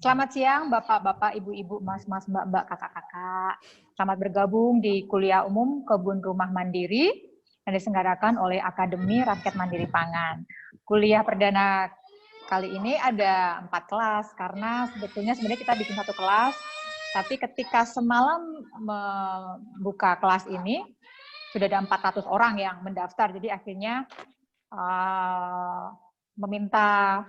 Selamat siang, Bapak-Bapak, Ibu-Ibu, Mas-Mas, Mbak-Mbak, Kakak-Kakak. Selamat bergabung di kuliah umum Kebun Rumah Mandiri yang diselenggarakan oleh Akademi Rakyat Mandiri Pangan. Kuliah perdana kali ini ada 4 kelas, karena sebenarnya kita bikin 1 kelas, tapi ketika semalam membuka kelas ini, sudah ada 400 orang yang mendaftar, jadi akhirnya meminta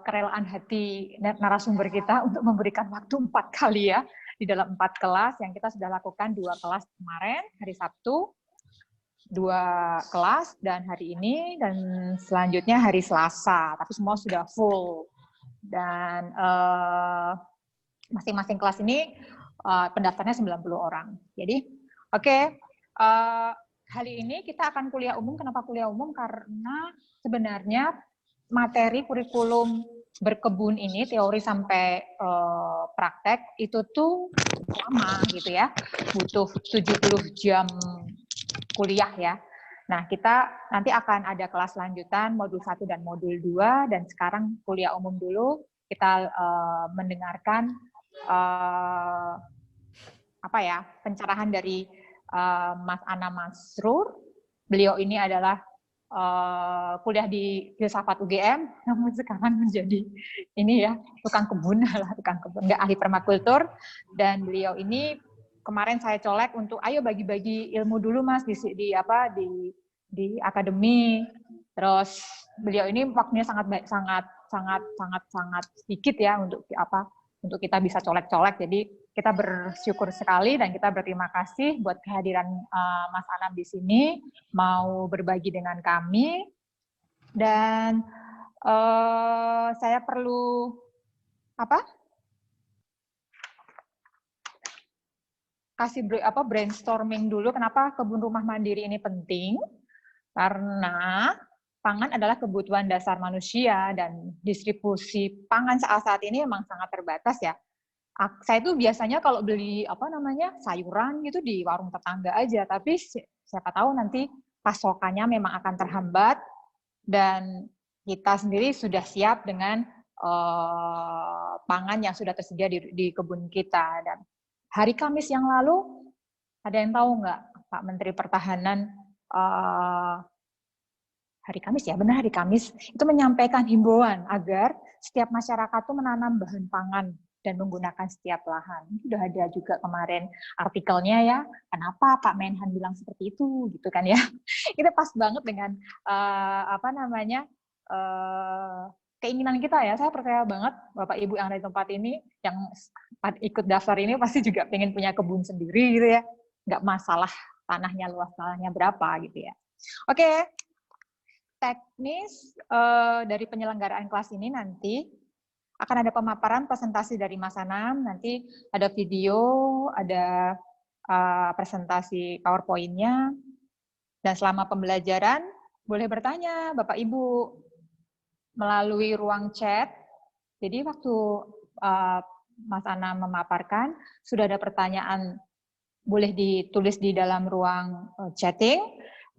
kerelaan hati narasumber kita untuk memberikan waktu 4 kali ya, di dalam 4 kelas yang kita sudah lakukan 2 kelas kemarin, hari Sabtu, 2 kelas, dan hari ini, dan selanjutnya hari Selasa, tapi semua sudah full. Dan masing-masing kelas ini pendaftarnya 90 orang. Jadi, oke, hari ini kita akan kuliah umum. Kenapa kuliah umum? Karena sebenarnya materi kurikulum berkebun ini, teori sampai praktek, itu tuh lama gitu ya, butuh 70 jam kuliah ya. Nah, kita nanti akan ada kelas lanjutan, modul 1 dan modul 2, dan sekarang kuliah umum dulu, kita mendengarkan pencerahan dari Mas Anam Masrur. Beliau ini adalah kuliah di Filsafat UGM, namun sekarang menjadi ini ya, tukang kebun, nggak ahli permakultur. Dan beliau ini kemarin saya colek untuk ayo bagi-bagi ilmu dulu Mas di akademi. Terus beliau ini waktunya sangat sedikit ya untuk kita bisa colek-colek. Jadi kita bersyukur sekali dan kita berterima kasih buat kehadiran Mas Anam di sini, mau berbagi dengan kami. Dan saya perlu kasih brainstorming dulu kenapa kebun rumah mandiri ini penting. Karena pangan adalah kebutuhan dasar manusia dan distribusi pangan saat ini memang sangat terbatas ya. Saya tuh biasanya kalau beli sayuran gitu di warung tetangga aja, tapi siapa tahu nanti pasokannya memang akan terhambat dan kita sendiri sudah siap dengan pangan yang sudah tersedia di kebun kita. Dan hari Kamis yang lalu ada yang tahu nggak, Pak Menteri Pertahanan hari Kamis ya, benar hari Kamis, itu menyampaikan himbauan agar setiap masyarakat tuh menanam bahan pangan dan menggunakan setiap lahan. Sudah ada juga kemarin artikelnya ya, kenapa Pak Menhan bilang seperti itu, gitu kan ya. Itu pas banget dengan keinginan kita ya. Saya percaya banget Bapak Ibu yang ada di tempat ini, yang ikut daftar ini pasti juga pengen punya kebun sendiri gitu ya. Nggak masalah tanahnya, luas tanahnya berapa gitu ya. Oke, teknis dari penyelenggaraan kelas ini nanti akan ada pemaparan presentasi dari Mas Anam, nanti ada video, ada presentasi PowerPoint-nya, dan selama pembelajaran boleh bertanya Bapak Ibu melalui ruang chat. Jadi waktu Mas Anam memaparkan, sudah ada pertanyaan boleh ditulis di dalam ruang chatting,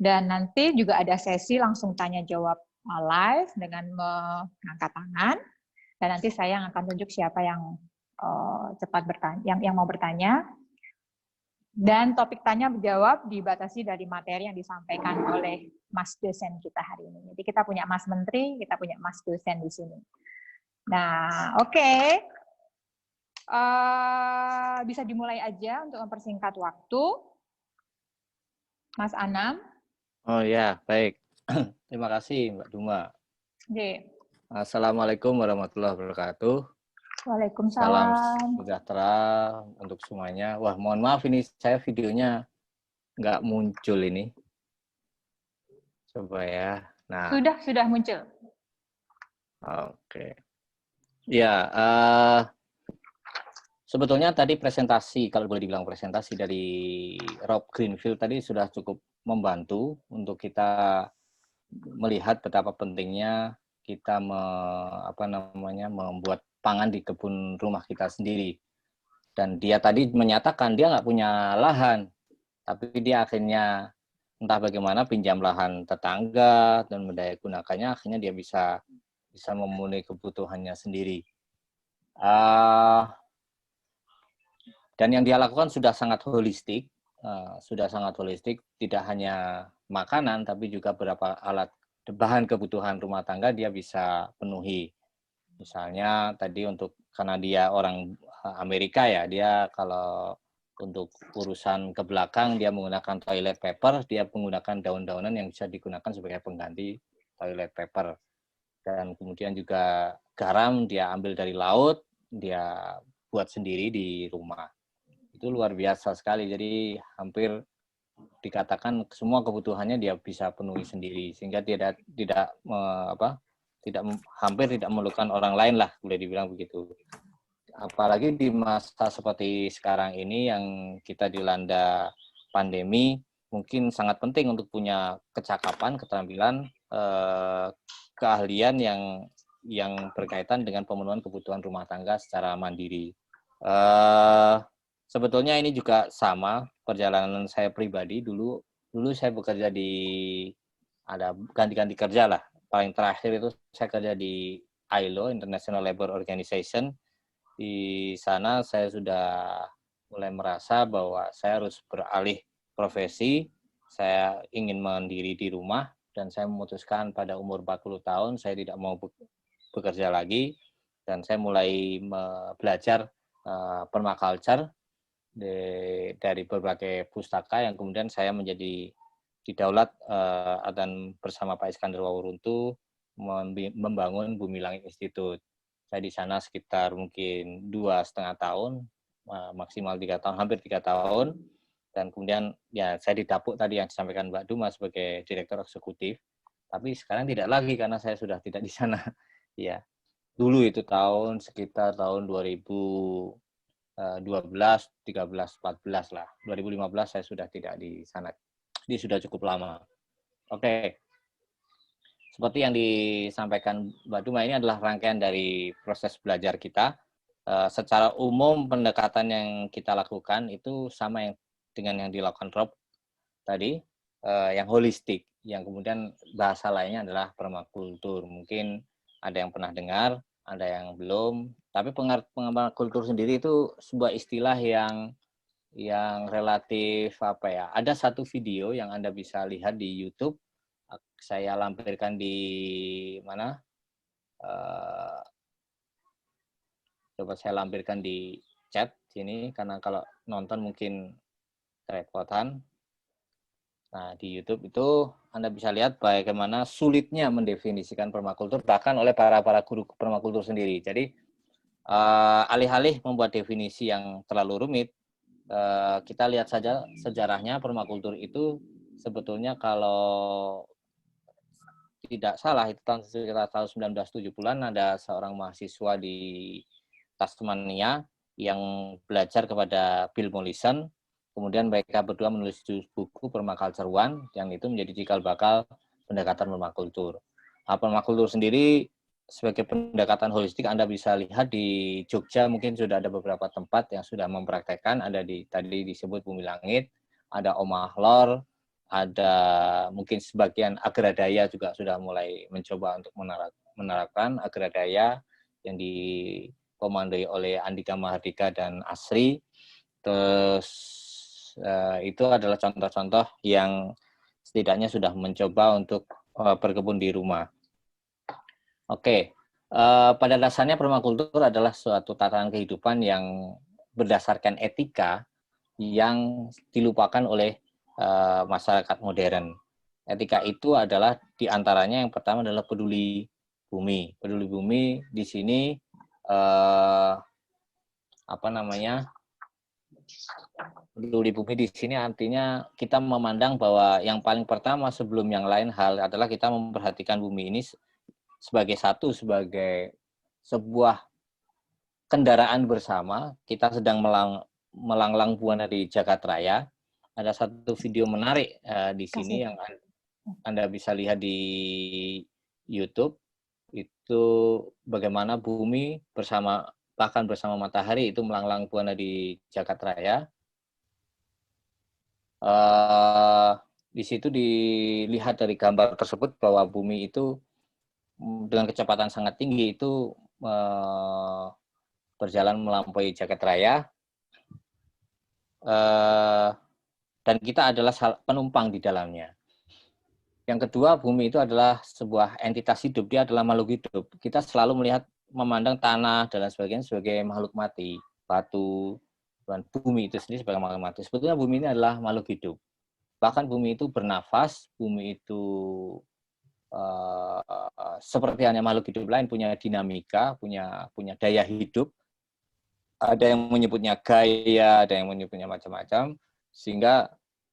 dan nanti juga ada sesi langsung tanya jawab live dengan mengangkat tangan. Dan nanti saya akan tunjuk siapa yang cepat bertanya, yang mau bertanya. Dan topik tanya menjawab dibatasi dari materi yang disampaikan oleh Mas dosen kita hari ini. Jadi kita punya Mas Menteri, kita punya Mas dosen di sini. Nah, oke. Bisa dimulai aja untuk mempersingkat waktu. Mas Anam. Oh ya, baik. Terima kasih Mbak Duma. Oke. Assalamualaikum warahmatullahi wabarakatuh. Waalaikumsalam. Salam sejahtera untuk semuanya. Wah, mohon maaf ini saya videonya nggak muncul ini. Coba ya. Nah. Sudah muncul. Oke. Ya, sebetulnya tadi presentasi, kalau boleh dibilang presentasi dari Rob Greenfield tadi sudah cukup membantu untuk kita melihat betapa pentingnya kita membuat pangan di kebun rumah kita sendiri. Dan dia tadi menyatakan dia nggak punya lahan, tapi dia akhirnya entah bagaimana pinjam lahan tetangga dan mendaya gunakannya, akhirnya dia bisa memenuhi kebutuhannya sendiri. Uh, dan yang dia lakukan sudah sangat holistik, tidak hanya makanan, tapi juga beberapa alat bahan kebutuhan rumah tangga dia bisa penuhi. Misalnya tadi karena dia orang Amerika ya, dia kalau untuk urusan ke belakang dia menggunakan toilet paper, dia menggunakan daun-daunan yang bisa digunakan sebagai pengganti toilet paper. Dan kemudian juga garam dia ambil dari laut, dia buat sendiri di rumah. Itu luar biasa sekali. Jadi hampir dikatakan semua kebutuhannya dia bisa penuhi sendiri, sehingga hampir tidak memerlukan orang lain lah, boleh dibilang begitu. Apalagi di masa seperti sekarang ini yang kita dilanda pandemi, mungkin sangat penting untuk punya kecakapan, keterampilan, keahlian yang berkaitan dengan pemenuhan kebutuhan rumah tangga secara mandiri. Sebetulnya ini juga sama perjalanan saya pribadi. Dulu saya bekerja ada ganti-ganti kerja lah. Paling terakhir itu saya kerja di ILO, International Labour Organization. Di sana saya sudah mulai merasa bahwa saya harus beralih profesi. Saya ingin mandiri di rumah dan saya memutuskan pada umur 40 tahun saya tidak mau bekerja lagi dan saya mulai belajar permaculture dari berbagai pustaka yang kemudian saya menjadi didaulat dan bersama Pak Iskandar Wawuruntu membangun Bumi Langit Institute. Saya di sana sekitar mungkin 2,5 tahun, maksimal 3 tahun, hampir 3 tahun. Dan kemudian ya saya didapuk tadi yang disampaikan Mbak Duma sebagai direktur eksekutif. Tapi sekarang tidak lagi karena saya sudah tidak di sana. Ya, dulu itu sekitar tahun 2012, 13, 14 lah. 2015 saya sudah tidak di sana. Ini sudah cukup lama. Oke. Seperti yang disampaikan Mbak Duma, ini adalah rangkaian dari proses belajar kita. Secara umum pendekatan yang kita lakukan itu sama dengan yang dilakukan Rob tadi, yang holistik, yang kemudian bahasa lainnya adalah permakultur. Mungkin ada yang pernah dengar, ada yang belum. Tapi permakultur sendiri itu sebuah istilah yang relatif Ada satu video yang Anda bisa lihat di YouTube. Saya lampirkan di mana? Coba saya lampirkan di chat sini karena kalau nonton mungkin kerepotan. Nah, di YouTube itu Anda bisa lihat bagaimana sulitnya mendefinisikan permakultur bahkan oleh para guru permakultur sendiri. Jadi alih-alih membuat definisi yang terlalu rumit, kita lihat saja sejarahnya. Permakultur itu sebetulnya kalau tidak salah itu sekitar tahun 1970-an ada seorang mahasiswa di Tasmania yang belajar kepada Bill Mollison. Kemudian mereka berdua menulis buku Permaculture One yang itu menjadi cikal bakal pendekatan permakultur. Nah, permakultur sendiri sebagai pendekatan holistik Anda bisa lihat di Jogja mungkin sudah ada beberapa tempat yang sudah mempraktekkan. Ada tadi disebut Bumi Langit, ada Omah Lor, ada mungkin sebagian Agradaya juga sudah mulai mencoba untuk menerapkan Agradaya yang dikomandoi oleh Andika Mahardika dan Asri. Terus itu adalah contoh-contoh yang setidaknya sudah mencoba untuk berkebun di rumah. Oke, pada dasarnya permakultur adalah suatu tatanan kehidupan yang berdasarkan etika yang dilupakan oleh masyarakat modern. Etika itu adalah diantaranya yang pertama adalah peduli bumi. Peduli bumi di sini peduli bumi di sini artinya kita memandang bahwa yang paling pertama sebelum yang lain hal adalah kita memperhatikan bumi ini sebagai sebuah kendaraan bersama. Kita sedang melanglang buana di Jagat Raya. Ada satu video menarik di sini yang Anda bisa lihat di YouTube. Itu bagaimana bumi bahkan bersama matahari itu melanglang buana di Jagat Raya. Di situ dilihat dari gambar tersebut bahwa bumi itu dengan kecepatan sangat tinggi itu berjalan melampaui jagat raya, dan kita adalah penumpang di dalamnya. Yang kedua, bumi itu adalah sebuah entitas hidup, dia adalah makhluk hidup. Kita selalu melihat, memandang tanah dan lain sebagainya sebagai makhluk mati, batu, dan bumi itu sendiri sebagai makhluk mati. Sebetulnya bumi ini adalah makhluk hidup. Bahkan bumi itu bernafas, bumi itu seperti hanya makhluk hidup lain, punya dinamika, punya daya hidup. Ada yang menyebutnya gaya, ada yang menyebutnya macam-macam, sehingga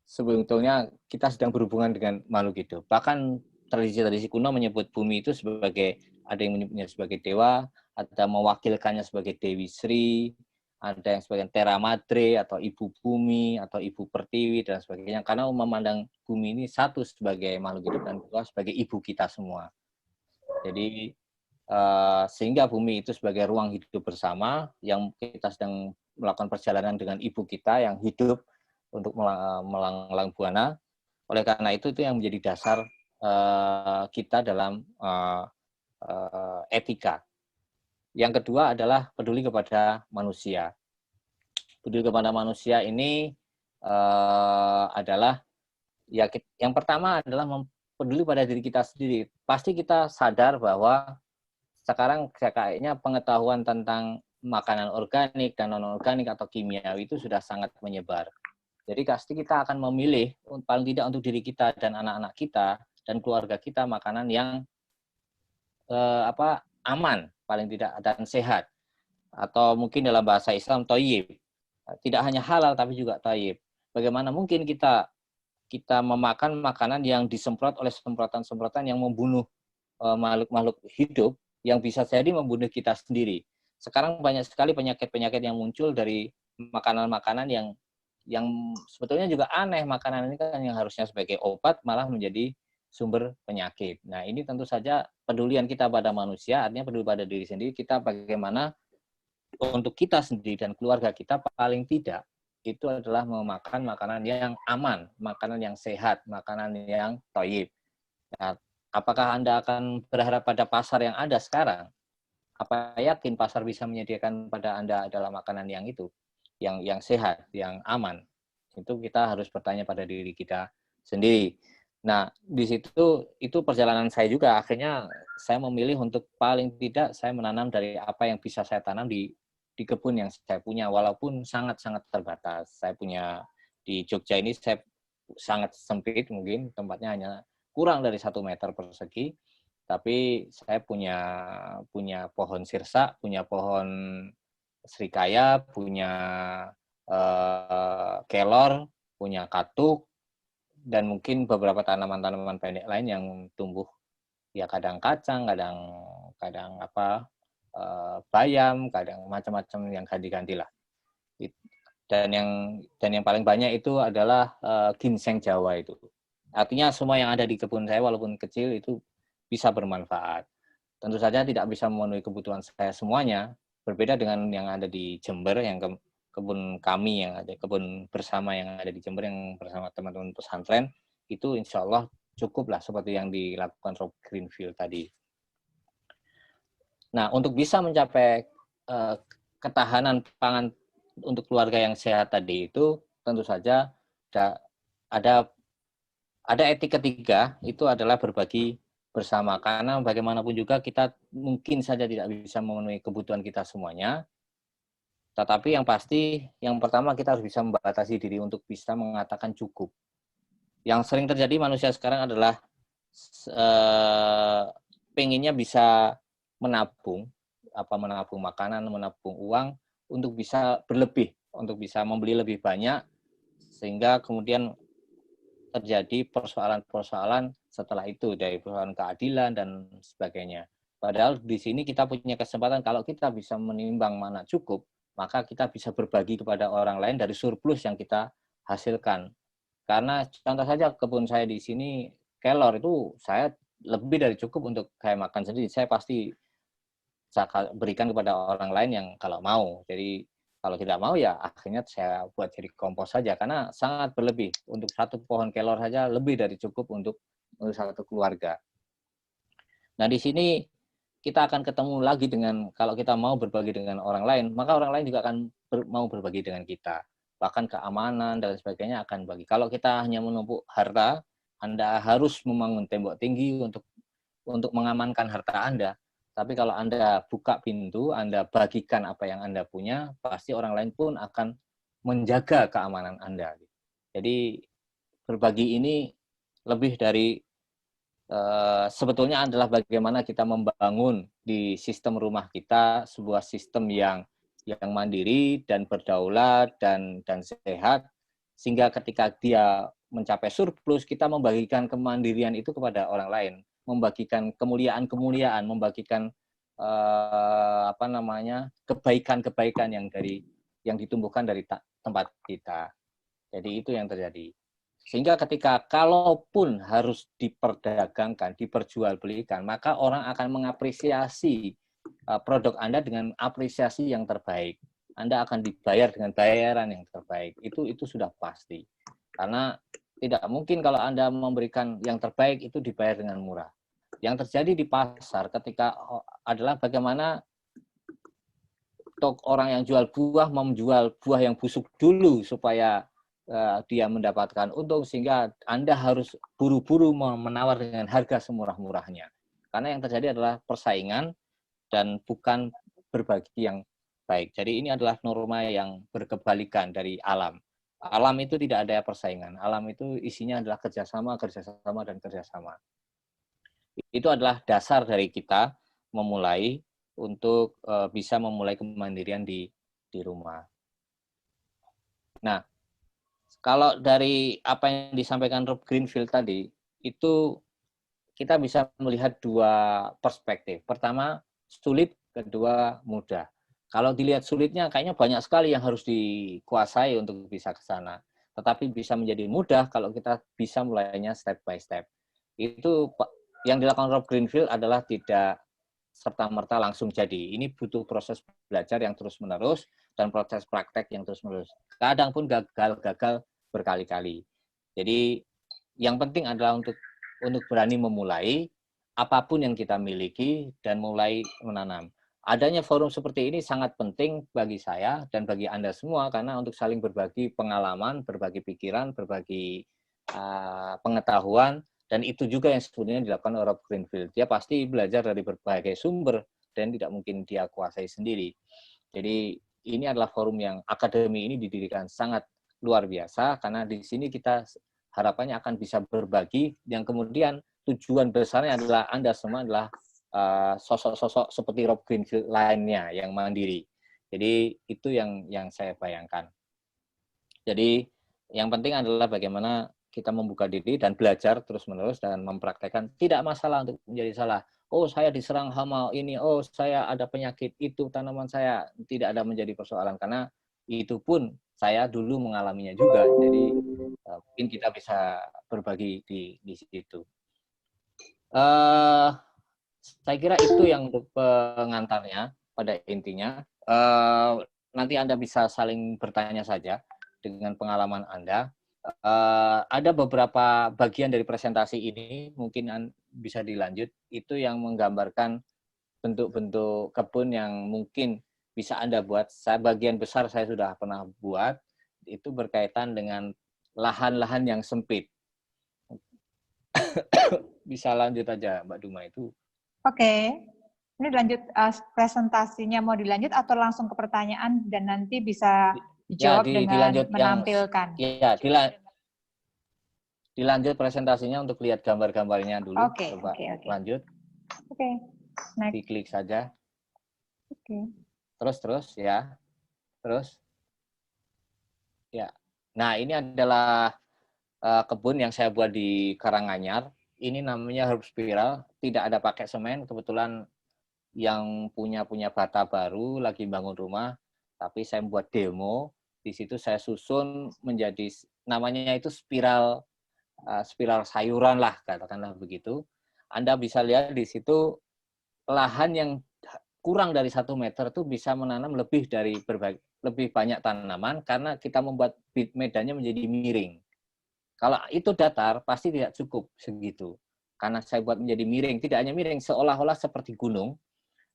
sebetulnya kita sedang berhubungan dengan makhluk hidup. Bahkan tradisi-tradisi kuno menyebut bumi itu sebagai, ada yang menyebutnya sebagai dewa, ada mewakilkannya sebagai Dewi Sri, ada yang sebagai Terra Madre atau Ibu Bumi atau Ibu Pertiwi dan sebagainya, karena memandang bumi ini satu sebagai makhluk hidup dan kedua sebagai ibu kita semua. Jadi sehingga bumi itu sebagai ruang hidup bersama yang kita sedang melakukan perjalanan dengan ibu kita yang hidup untuk melanglang buana. Oleh karena itu yang menjadi dasar kita dalam etika. Yang kedua adalah peduli kepada manusia. Peduli kepada manusia ini adalah yang pertama adalah peduli pada diri kita sendiri. Pasti kita sadar bahwa sekarang kayaknya pengetahuan tentang makanan organik dan non-organik atau kimiawi itu sudah sangat menyebar. Jadi pasti kita akan memilih, paling tidak untuk diri kita dan anak-anak kita dan keluarga kita, makanan yang aman, paling tidak, dan sehat. Atau mungkin dalam bahasa Islam, thayyib. Tidak hanya halal, tapi juga thayyib. Bagaimana mungkin kita memakan makanan yang disemprot oleh semprotan-semprotan yang membunuh makhluk-makhluk hidup, yang bisa jadi membunuh kita sendiri. Sekarang banyak sekali penyakit-penyakit yang muncul dari makanan-makanan yang sebetulnya juga aneh. Makanan ini kan yang harusnya sebagai obat malah menjadi sumber penyakit. Nah, ini tentu saja pedulian kita pada manusia, artinya peduli pada diri sendiri, kita bagaimana untuk kita sendiri dan keluarga kita paling tidak itu adalah memakan makanan yang aman, makanan yang sehat, makanan yang thayyib. Nah, apakah Anda akan berharap pada pasar yang ada sekarang? Apa yakin pasar bisa menyediakan pada Anda adalah makanan yang itu, yang sehat, yang aman? Itu kita harus bertanya pada diri kita sendiri. Nah, di situ itu perjalanan saya juga. Akhirnya saya memilih untuk paling tidak saya menanam dari apa yang bisa saya tanam di kebun yang saya punya, walaupun sangat-sangat terbatas. Saya punya di Jogja ini saya sangat sempit, mungkin tempatnya hanya kurang dari 1 meter persegi, tapi saya punya pohon sirsa, punya pohon serikaya, punya kelor, punya katuk, dan mungkin beberapa tanaman-tanaman pendek lain yang tumbuh, ya kadang kacang, kadang bayam, kadang macam-macam yang ganti-ganti lah. Dan yang paling banyak itu adalah ginseng Jawa itu. Artinya semua yang ada di kebun saya walaupun kecil itu bisa bermanfaat. Tentu saja tidak bisa memenuhi kebutuhan saya semuanya, berbeda dengan yang ada di Jember, yang kebun kami yang ada, kebun bersama yang ada di Jember yang bersama teman-teman pesantren, itu insya Allah cukup lah seperti yang dilakukan Rob Greenfield tadi. Nah, untuk bisa mencapai ketahanan pangan untuk keluarga yang sehat tadi itu tentu saja ada etik ketiga, itu adalah berbagi bersama. Karena bagaimanapun juga kita mungkin saja tidak bisa memenuhi kebutuhan kita semuanya. Tetapi yang pasti, yang pertama kita harus bisa membatasi diri untuk bisa mengatakan cukup. Yang sering terjadi manusia sekarang adalah pengennya bisa menabung makanan, menabung uang untuk bisa berlebih, untuk bisa membeli lebih banyak, sehingga kemudian terjadi persoalan-persoalan setelah itu dari persoalan keadilan dan sebagainya. Padahal di sini kita punya kesempatan kalau kita bisa menimbang mana cukup, maka kita bisa berbagi kepada orang lain dari surplus yang kita hasilkan. Karena contoh saja kebun saya di sini, kelor itu saya lebih dari cukup untuk saya makan sendiri. Saya pasti berikan kepada orang lain yang kalau mau. Jadi kalau tidak mau ya akhirnya saya buat jadi kompos saja karena sangat berlebih. Untuk satu pohon kelor saja lebih dari cukup untuk satu keluarga. Nah, di sini kita akan ketemu lagi dengan, kalau kita mau berbagi dengan orang lain, maka orang lain juga akan mau berbagi dengan kita. Bahkan keamanan dan sebagainya akan bagi. Kalau kita hanya menumpuk harta, Anda harus membangun tembok tinggi untuk mengamankan harta Anda. Tapi kalau Anda buka pintu, Anda bagikan apa yang Anda punya, pasti orang lain pun akan menjaga keamanan Anda. Jadi berbagi ini lebih dari sebetulnya adalah bagaimana kita membangun di sistem rumah kita sebuah sistem yang mandiri dan berdaulat dan sehat, sehingga ketika dia mencapai surplus, kita membagikan kemandirian itu kepada orang lain, membagikan kemuliaan-kemuliaan, membagikan kebaikan-kebaikan yang ditumbuhkan dari tempat kita. Jadi itu yang terjadi. Sehingga ketika kalaupun harus diperdagangkan, diperjualbelikan, maka orang akan mengapresiasi produk Anda dengan apresiasi yang terbaik. Anda akan dibayar dengan bayaran yang terbaik. Itu sudah pasti. Karena tidak mungkin kalau Anda memberikan yang terbaik itu dibayar dengan murah. Yang terjadi di pasar ketika adalah bagaimana orang yang jual buah menjual buah yang busuk dulu supaya dia mendapatkan untung, sehingga Anda harus buru-buru menawar dengan harga semurah-murahnya. Karena yang terjadi adalah persaingan dan bukan berbagi yang baik. Jadi ini adalah norma yang berkebalikan dari alam. Alam itu tidak ada persaingan. Alam itu isinya adalah kerjasama, dan kerjasama. Itu adalah dasar dari kita memulai untuk bisa memulai kemandirian di rumah. Nah, kalau dari apa yang disampaikan Rob Greenfield tadi, itu kita bisa melihat dua perspektif. Pertama, sulit, kedua, mudah. Kalau dilihat sulitnya, kayaknya banyak sekali yang harus dikuasai untuk bisa ke sana. Tetapi bisa menjadi mudah kalau kita bisa mulainya step by step. Itu yang dilakukan Rob Greenfield adalah tidak serta-merta langsung jadi. Ini butuh proses belajar yang terus-menerus dan proses praktek yang terus-menerus. Kadang pun gagal berkali-kali. Jadi yang penting adalah untuk berani memulai apapun yang kita miliki dan mulai menanam. Adanya forum seperti ini sangat penting bagi saya dan bagi Anda semua, karena untuk saling berbagi pengalaman, berbagi pikiran, berbagi pengetahuan. Dan itu juga yang sebenarnya dilakukan oleh Rob Greenfield. Dia pasti belajar dari berbagai sumber dan tidak mungkin dia kuasai sendiri. Jadi ini adalah forum yang akademi ini didirikan sangat luar biasa, karena di sini kita harapannya akan bisa berbagi, yang kemudian tujuan besarnya adalah Anda semua adalah sosok-sosok seperti Rob Greenfield lainnya yang mandiri. Jadi itu yang saya bayangkan. Jadi yang penting adalah bagaimana kita membuka diri dan belajar terus-menerus dan mempraktekkan. Tidak masalah untuk menjadi salah. Oh, saya diserang hama ini. Oh, saya ada penyakit itu, tanaman saya. Tidak ada menjadi persoalan. Karena itu pun saya dulu mengalaminya juga. Jadi mungkin kita bisa berbagi di situ. Saya kira itu yang untuk pengantarnya pada intinya. Nanti Anda bisa saling bertanya saja dengan pengalaman Anda. Ada beberapa bagian dari presentasi ini mungkin bisa dilanjut, itu yang menggambarkan bentuk-bentuk kebun yang mungkin bisa Anda buat. Bagian besar saya sudah pernah buat, itu berkaitan dengan lahan-lahan yang sempit. Bisa lanjut aja Mbak Duma itu. Oke. Ini lanjut presentasinya, mau dilanjut atau langsung ke pertanyaan dan nanti bisa dijawab dengan menampilkan? Dilanjut presentasinya untuk lihat gambar-gambarnya dulu. Oke. Lanjut. Oke. Next. Diklik saja. Oke. Terus ya. Terus. Ya. Nah, ini adalah kebun yang saya buat di Karanganyar. Ini namanya herb spiral, tidak ada pakai semen. Kebetulan yang punya bata baru lagi bangun rumah, tapi saya buat demo. Di situ saya susun menjadi namanya itu spiral sayuran lah, katakanlah begitu. Anda bisa lihat di situ lahan yang kurang dari 1 meter itu bisa menanam lebih banyak tanaman, karena kita membuat medannya menjadi miring. Kalau itu datar pasti tidak cukup segitu. Karena saya buat menjadi miring, tidak hanya miring, seolah-olah seperti gunung.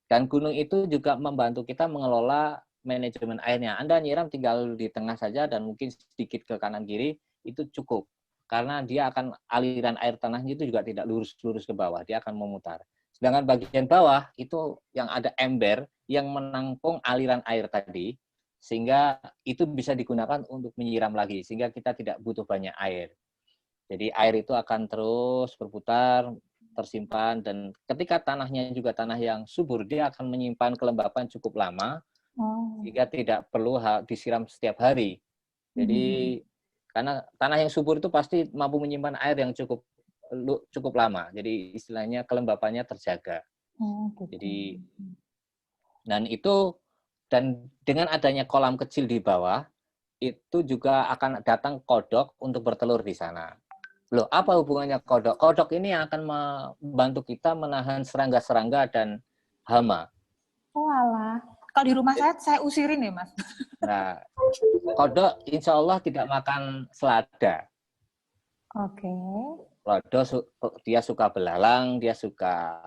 Dan gunung itu juga membantu kita mengelola manajemen airnya. Anda nyiram tinggal di tengah saja dan mungkin sedikit ke kanan kiri itu cukup. Karena dia akan aliran air tanahnya itu juga tidak lurus-lurus ke bawah, dia akan memutar. Sedangkan bagian bawah itu yang ada ember yang menampung aliran air tadi, sehingga itu bisa digunakan untuk menyiram lagi, sehingga kita tidak butuh banyak air. Jadi air itu akan terus berputar, tersimpan, dan ketika tanahnya juga tanah yang subur, dia akan menyimpan kelembapan cukup lama, sehingga tidak perlu disiram setiap hari. Jadi karena tanah yang subur itu pasti mampu menyimpan air yang cukup lama. Jadi istilahnya kelembapannya terjaga. Jadi dan dengan adanya kolam kecil di bawah, itu juga akan datang kodok untuk bertelur di sana. Loh, apa hubungannya kodok? Kodok ini akan membantu kita menahan serangga-serangga dan hama. Oh alah. Kalau di rumah saya usirin ya, Mas. Nah, kodok insya Allah tidak makan selada. Oke. Kodok dia suka belalang, dia suka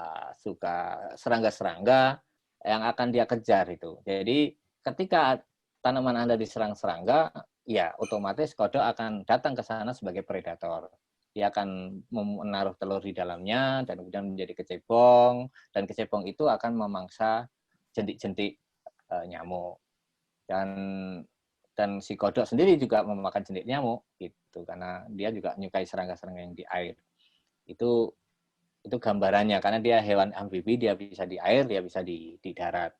serangga-serangga yang akan dia kejar itu. Jadi ketika tanaman Anda diserang serangga, ya otomatis kodok akan datang ke sana sebagai predator. Dia akan menaruh telur di dalamnya dan kemudian menjadi kecebong, dan kecebong itu akan memangsa jentik-jentik nyamuk. Dan si kodok sendiri juga memakan jentik nyamuk gitu, karena dia juga menyukai serangga-serangga yang di air. Itu gambarannya, karena dia hewan amfibi, dia bisa di air, dia bisa di darat.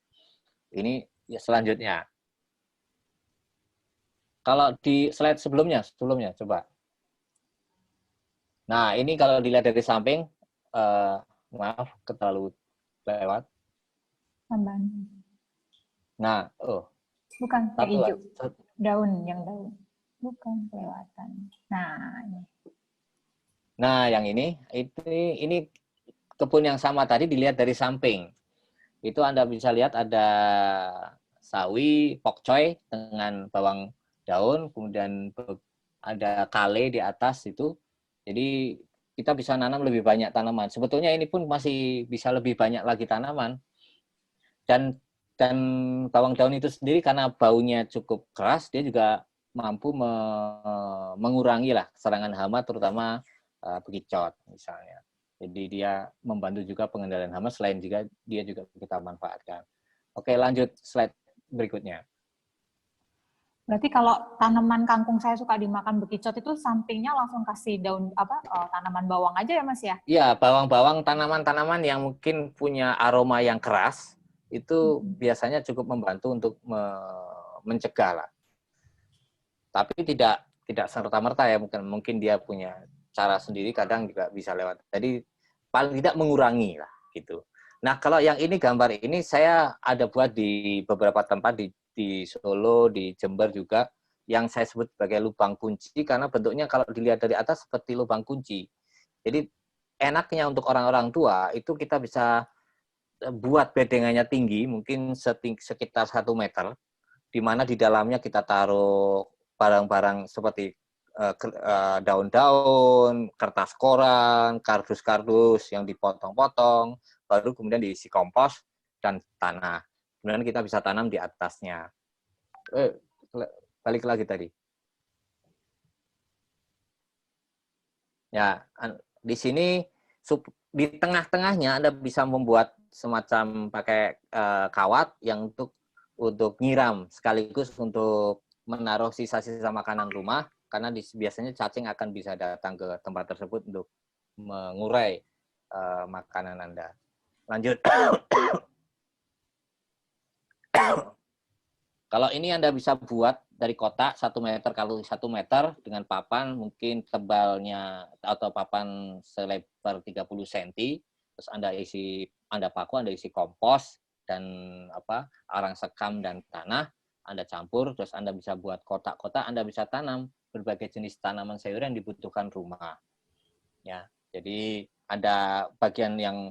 Ini ya selanjutnya. Kalau di slide sebelumnya coba. Nah, ini kalau dilihat dari samping, maaf, terlalu lewat. Nah, bukan yang satu hijau. Daun. Bukan kelewatan. Nah, yang ini kebun yang sama tadi dilihat dari samping. Itu Anda bisa lihat ada sawi, pokcoy dengan bawang daun, kemudian ada kale di atas itu. Jadi kita bisa nanam lebih banyak tanaman. Sebetulnya ini pun masih bisa lebih banyak lagi tanaman. Dan bawang daun itu sendiri karena baunya cukup keras, dia juga mampu mengurangi lah serangan hama, terutama bekicot misalnya. Jadi dia membantu juga pengendalian hama, selain juga dia juga kita manfaatkan. Oke, lanjut slide berikutnya. Berarti kalau tanaman kangkung saya suka dimakan bekicot itu sampingnya langsung kasih daun tanaman bawang aja ya, Mas ya? Iya, bawang-bawang, tanaman-tanaman yang mungkin punya aroma yang keras itu biasanya cukup membantu untuk mencegah lah. Tapi tidak serta-merta ya, mungkin dia punya cara sendiri, kadang juga bisa lewat. Jadi paling tidak mengurangi lah gitu. Nah, kalau yang ini gambar ini saya ada buat di beberapa tempat di Solo, di Jember juga, yang saya sebut sebagai lubang kunci, karena bentuknya kalau dilihat dari atas seperti lubang kunci. Jadi enaknya untuk orang-orang tua itu kita bisa buat bedengannya tinggi, mungkin sekitar 1 meter, di mana di dalamnya kita taruh barang-barang seperti daun-daun, kertas koran, kardus-kardus yang dipotong-potong, baru kemudian diisi kompos dan tanah. Kemudian kita bisa tanam di atasnya. Balik lagi tadi. Ya, di sini di tengah-tengahnya Anda bisa membuat semacam pakai kawat yang untuk nyiram, sekaligus untuk menaruh sisa-sisa makanan rumah, karena biasanya cacing akan bisa datang ke tempat tersebut untuk mengurai makanan Anda. Lanjut. Kalau ini Anda bisa buat dari kotak 1 meter kali 1 meter dengan papan mungkin tebalnya atau papan selebar 30 cm. Terus Anda paku, Anda isi kompos dan arang sekam dan tanah, Anda campur, terus Anda bisa buat kotak-kotak, Anda bisa tanam berbagai jenis tanaman sayuran yang dibutuhkan rumah. Ya, jadi ada bagian yang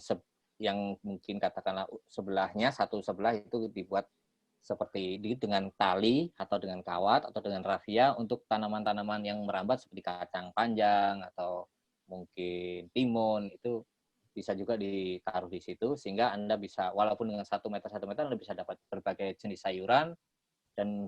mungkin katakanlah satu sebelah itu dibuat seperti dengan tali atau dengan kawat atau dengan rafia untuk tanaman-tanaman yang merambat seperti kacang panjang atau mungkin timun, itu bisa juga ditaruh di situ, sehingga Anda bisa, walaupun dengan 1 meter Anda bisa dapat berbagai jenis sayuran dan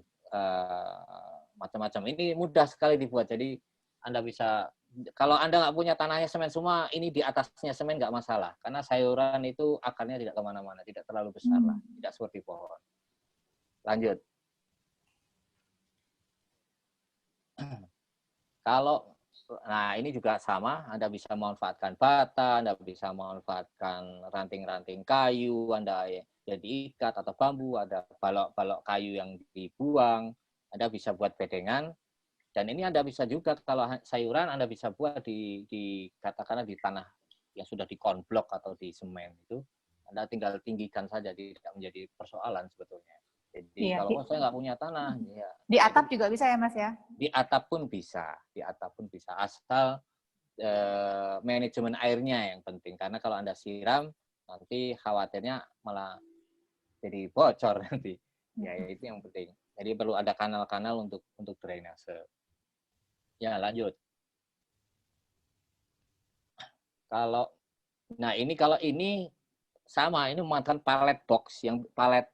macam-macam. Ini mudah sekali dibuat. Jadi Anda bisa, kalau Anda nggak punya tanahnya semen semua, ini di atasnya semen nggak masalah. Karena sayuran itu akarnya tidak kemana-mana, tidak terlalu besar lah, tidak seperti pohon. Lanjut. Nah ini juga sama, Anda bisa memanfaatkan bata, Anda bisa memanfaatkan ranting-ranting kayu, Anda jadi ikat atau bambu, ada balok-balok kayu yang dibuang, Anda bisa buat bedengan. Dan ini Anda bisa juga, kalau sayuran Anda bisa buat katakanlah di tanah yang sudah dikonblok atau di semen itu, Anda tinggal tinggikan saja, tidak menjadi persoalan sebetulnya. Jadi kalau saya nggak punya tanah, ya. Di atap juga bisa ya Mas ya? Di atap pun bisa, asal manajemen airnya yang penting. Karena kalau Anda siram, nanti khawatirnya malah jadi bocor nanti. Ya itu yang penting. Jadi perlu ada kanal-kanal untuk drainase. Ya lanjut. Kalau ini sama, ini memakai palet box, yang palet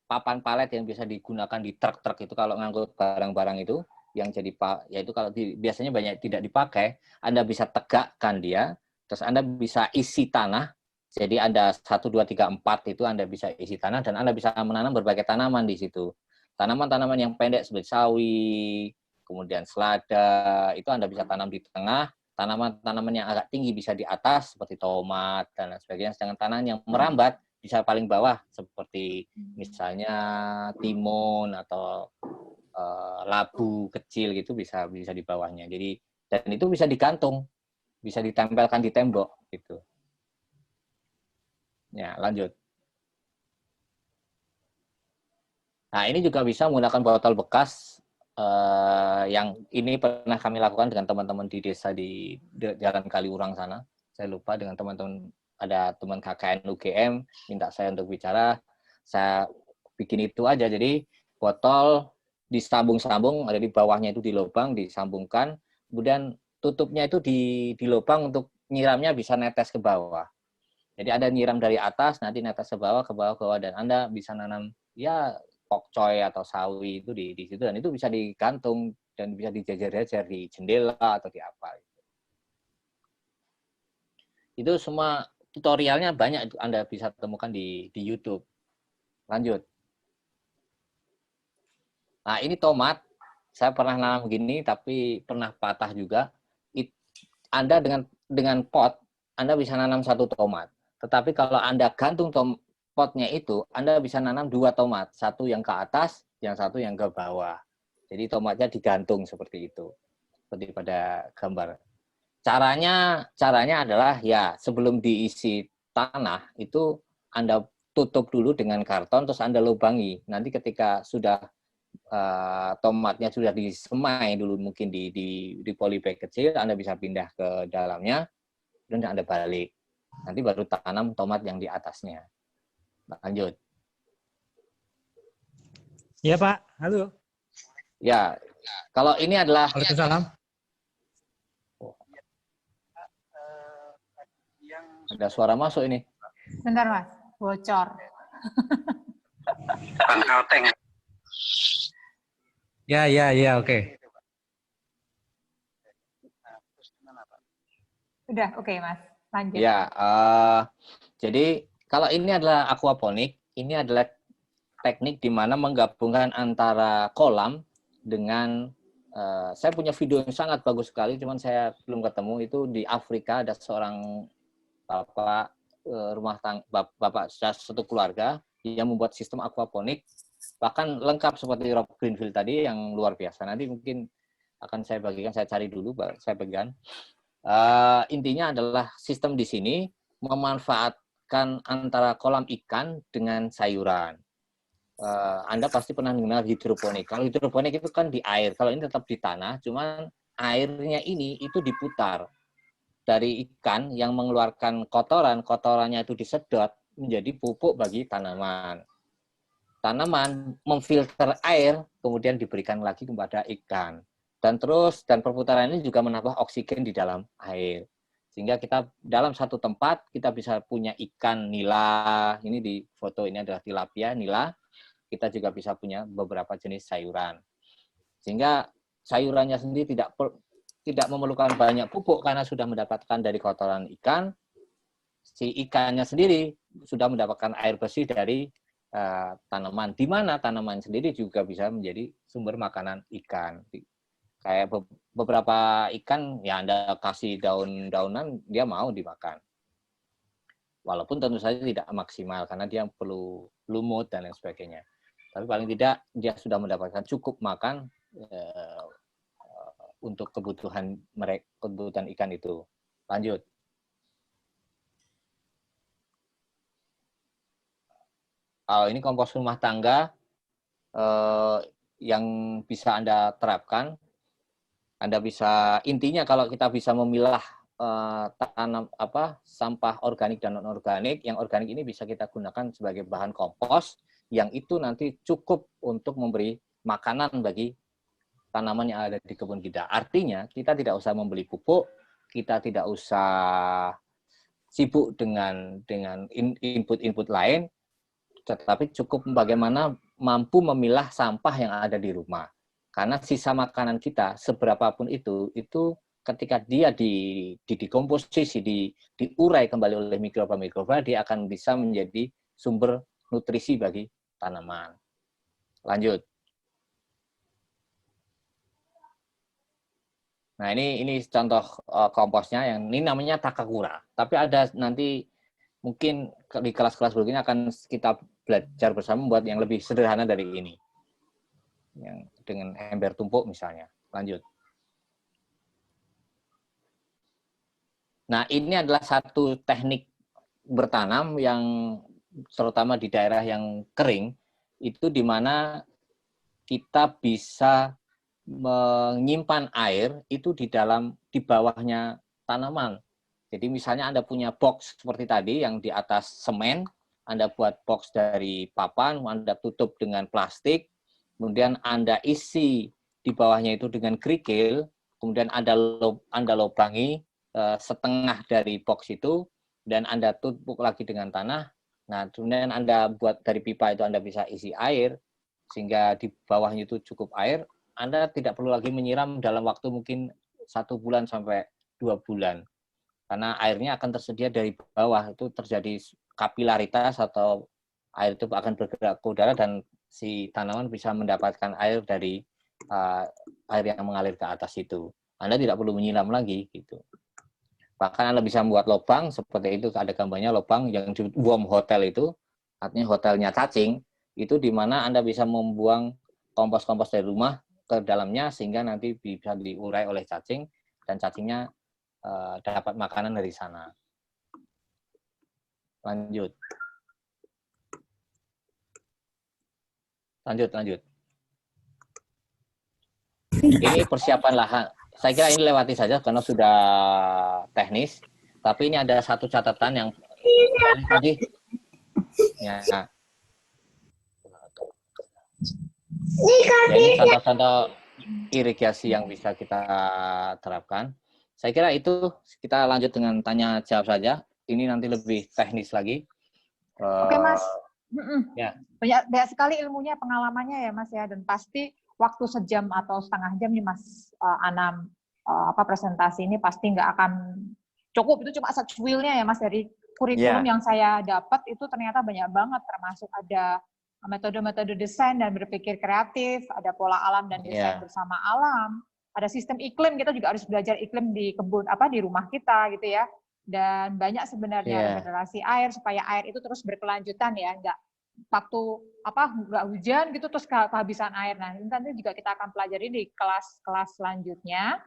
papan palet yang bisa digunakan di truk-truk itu kalau ngangkut barang-barang itu, yang jadi yaitu kalau biasanya banyak tidak dipakai, Anda bisa tegakkan dia, terus Anda bisa isi tanah. Jadi Anda 1, 2, 3, 4 itu Anda bisa isi tanah, dan Anda bisa menanam berbagai tanaman di situ. Tanaman-tanaman yang pendek seperti sawi, kemudian selada, itu Anda bisa tanam di tengah. Tanaman-tanaman yang agak tinggi bisa di atas seperti tomat dan lain sebagainya, sedangkan tanaman yang merambat bisa paling bawah seperti misalnya timun atau labu kecil gitu, bisa di bawahnya. Jadi, dan itu bisa digantung, bisa ditempelkan di tembok gitu. Ya, lanjut. Nah, ini juga bisa menggunakan botol bekas. Yang ini pernah kami lakukan dengan teman-teman di desa di Jalan Kaliurang sana. Saya lupa, dengan teman-teman, ada teman KKN UGM minta saya untuk bicara, saya bikin itu aja. Jadi botol disambung-sambung, ada di bawahnya itu di lubang, disambungkan, kemudian tutupnya itu di lubang untuk nyiramnya bisa netes ke bawah. Jadi ada nyiram dari atas, nanti netes ke bawah, dan Anda bisa nanam ya pokcoy atau sawi itu di situ, dan itu bisa digantung dan bisa dijajar-jajar di jendela atau di apa. Itu semua tutorialnya banyak, Anda bisa temukan di YouTube. Lanjut. Nah, ini tomat. Saya pernah nanam begini, tapi pernah patah juga. Anda dengan pot, Anda bisa nanam 1 tomat. Tetapi kalau Anda gantung potnya itu, Anda bisa nanam 2 tomat. 1 yang ke atas, yang 1 yang ke bawah. Jadi tomatnya digantung seperti itu. Seperti pada gambar. Caranya adalah, ya sebelum diisi tanah, itu Anda tutup dulu dengan karton, terus Anda lubangi. Nanti ketika sudah tomatnya sudah disemai dulu, mungkin di polybag kecil, Anda bisa pindah ke dalamnya, dan Anda balik. Nanti baru tanam tomat yang di atasnya. Lanjut. Ya Pak, halo. Ya, kalau ini adalah... Waalaikumsalam. Ada suara masuk ini. Bentar Mas, bocor. Ya, oke. Udah, oke Mas. Lanjut. Ya, jadi kalau ini adalah aquaponik, ini adalah teknik di mana menggabungkan antara kolam dengan saya punya video yang sangat bagus sekali, cuman saya belum ketemu. Itu di Afrika, ada seorang bapak bapak satu keluarga yang membuat sistem aquaponik, bahkan lengkap seperti Rob Greenfield tadi, yang luar biasa. Nanti mungkin akan saya bagikan, saya cari dulu, saya pegang. Intinya adalah sistem di sini memanfaatkan antara kolam ikan dengan sayuran. Anda pasti pernah mengenal hidroponik. Kalau hidroponik itu kan di air, kalau ini tetap di tanah, cuman airnya ini itu diputar dari ikan yang mengeluarkan kotorannya itu disedot menjadi pupuk bagi tanaman. Tanaman memfilter air, kemudian diberikan lagi kepada ikan. Dan perputaran ini juga menambah oksigen di dalam air. Sehingga kita dalam satu tempat kita bisa punya ikan nila, ini di foto ini adalah tilapia nila, kita juga bisa punya beberapa jenis sayuran. Sehingga sayurannya sendiri tidak memerlukan banyak pupuk karena sudah mendapatkan dari kotoran ikan. Si ikannya sendiri sudah mendapatkan air bersih dari tanaman, di mana tanaman sendiri juga bisa menjadi sumber makanan ikan. Kayak beberapa ikan, ya Anda kasih daun-daunan, dia mau dimakan. Walaupun tentu saja tidak maksimal, karena dia perlu lumut dan lain sebagainya. Tapi paling tidak, dia sudah mendapatkan cukup makan untuk kebutuhan ikan itu. Lanjut. Ini kompos rumah tangga yang bisa Anda terapkan. Anda bisa, intinya kalau kita bisa memilah sampah organik dan non-organik, yang organik ini bisa kita gunakan sebagai bahan kompos, yang itu nanti cukup untuk memberi makanan bagi tanaman yang ada di kebun kita. Artinya, kita tidak usah membeli pupuk, kita tidak usah sibuk dengan input-input lain, tetapi cukup bagaimana mampu memilah sampah yang ada di rumah. Karena sisa makanan kita, seberapapun itu ketika dia dikomposisi, diurai kembali oleh mikroba-mikroba, dia akan bisa menjadi sumber nutrisi bagi tanaman. Lanjut. Nah, ini contoh komposnya, yang ini namanya takakura. Tapi ada nanti mungkin di kelas-kelas berikutnya akan kita belajar bersama buat yang lebih sederhana dari ini. Yang dengan ember tumpuk misalnya. Lanjut. Nah, ini adalah satu teknik bertanam yang terutama di daerah yang kering, itu di mana kita bisa menyimpan air itu di bawahnya tanaman. Jadi misalnya Anda punya box seperti tadi yang di atas semen, Anda buat box dari papan, Anda tutup dengan plastik, kemudian Anda isi di bawahnya itu dengan kerikil, kemudian Anda lobangi setengah dari box itu, dan Anda tutup lagi dengan tanah. Nah, kemudian Anda buat dari pipa itu Anda bisa isi air, sehingga di bawahnya itu cukup air. Anda tidak perlu lagi menyiram dalam waktu mungkin 1 bulan sampai 2 bulan. Karena airnya akan tersedia dari bawah, itu terjadi kapilaritas atau air itu akan bergerak ke udara dan si tanaman bisa mendapatkan air dari air yang mengalir ke atas itu. Anda tidak perlu menyiram lagi gitu. Bahkan Anda bisa membuat lubang seperti itu, ada gambarnya lubang yang di worm hotel itu, artinya hotelnya cacing, itu di mana Anda bisa membuang kompos-kompos dari rumah ke dalamnya sehingga nanti bisa diurai oleh cacing dan cacingnya dapat makanan dari sana. Lanjut. Ini persiapan lahan. Saya kira ini lewati saja karena sudah teknis. Tapi ini ada satu catatan yang tadi. Ya. Ini contoh-contoh irigasi yang bisa kita terapkan. Saya kira itu, kita lanjut dengan tanya jawab saja. Ini nanti lebih teknis lagi. Oke, Mas. Ya. Banyak sekali ilmunya, pengalamannya ya, Mas ya. Dan pasti waktu sejam atau setengah jam nih, Mas Anam, presentasi ini pasti nggak akan cukup. Itu cuma secuilnya ya, Mas, dari kurikulum yang saya dapat itu ternyata banyak banget, termasuk ada metode-metode desain dan berpikir kreatif, ada pola alam dan desain bersama alam, ada sistem iklim, kita juga harus belajar iklim di kebun di rumah kita gitu ya. Dan banyak sebenarnya regenerasi air supaya air itu terus berkelanjutan ya, nggak waktu nggak hujan gitu terus kehabisan air. Nah, ini nanti juga kita akan pelajari di kelas-kelas selanjutnya.